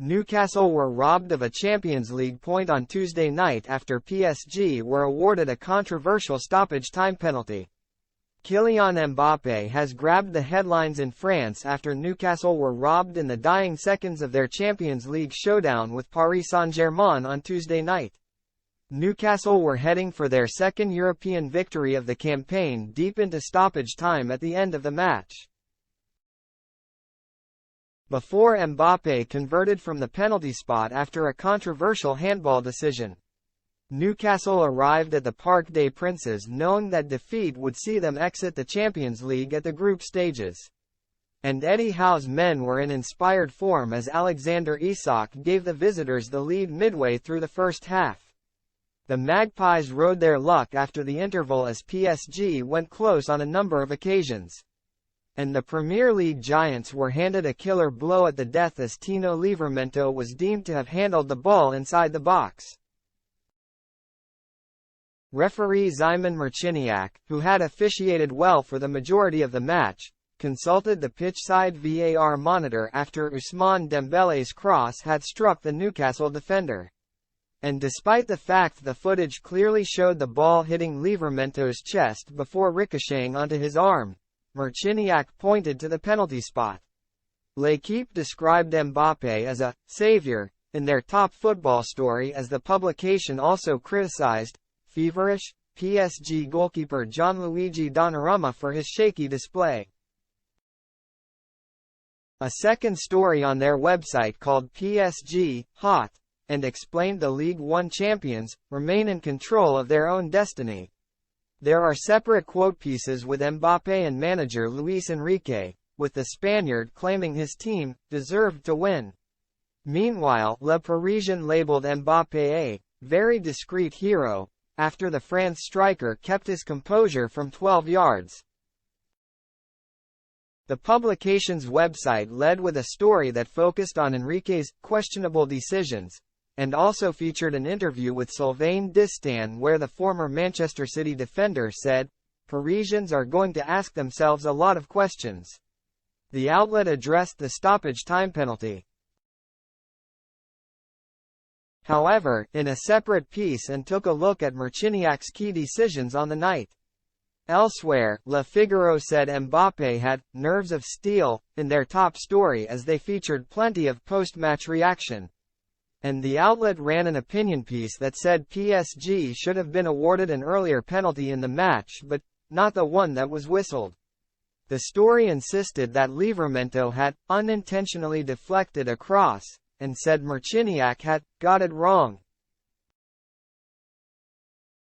Newcastle were robbed of a Champions League point on Tuesday night after PSG were awarded a controversial stoppage time penalty. Kylian Mbappe has grabbed the headlines in France after Newcastle were robbed in the dying seconds of their Champions League showdown with Paris Saint-Germain on Tuesday night. Newcastle were heading for their second European victory of the campaign deep into stoppage time at the end of the match, before Mbappe converted from the penalty spot after a controversial handball decision. Newcastle arrived at the Parc des Princes knowing that defeat would see them exit the Champions League at the group stages. And Eddie Howe's men were in inspired form as Alexander Isak gave the visitors the lead midway through the first half. The Magpies rode their luck after the interval as PSG went close on a number of occasions. And the Premier League giants were handed a killer blow at the death as Tino Livramento was deemed to have handled the ball inside the box. Referee Szymon Marciniak, who had officiated well for the majority of the match, consulted the pitchside VAR monitor after Ousmane Dembele's cross had struck the Newcastle defender. And despite the fact the footage clearly showed the ball hitting Livramento's chest before ricocheting onto his arm, Marciniak pointed to the penalty spot. L'Équipe described Mbappe as a «savior» in their top football story, as the publication also criticized «feverish» PSG goalkeeper Gianluigi Donnarumma for his shaky display. A second story on their website called PSG Hot and explained the Ligue 1 champions remain in control of their own destiny. There are separate quote pieces with Mbappe and manager Luis Enrique, with the Spaniard claiming his team deserved to win. Meanwhile, Le Parisien labeled Mbappe a very discreet hero after the France striker kept his composure from 12 yards. The publication's website led with a story that focused on Enrique's questionable decisions, and also featured an interview with Sylvain Distin where the former Manchester City defender said, "Parisians are going to ask themselves a lot of questions." The outlet addressed the stoppage time penalty, however, in a separate piece and took a look at Marciniak's key decisions on the night. Elsewhere, Le Figaro said Mbappe had «nerves of steel» in their top story as they featured plenty of post-match reaction. And the outlet ran an opinion piece that said PSG should have been awarded an earlier penalty in the match but not the one that was whistled. The story insisted that Livramento had unintentionally deflected a cross, and said Marciniak had got it wrong.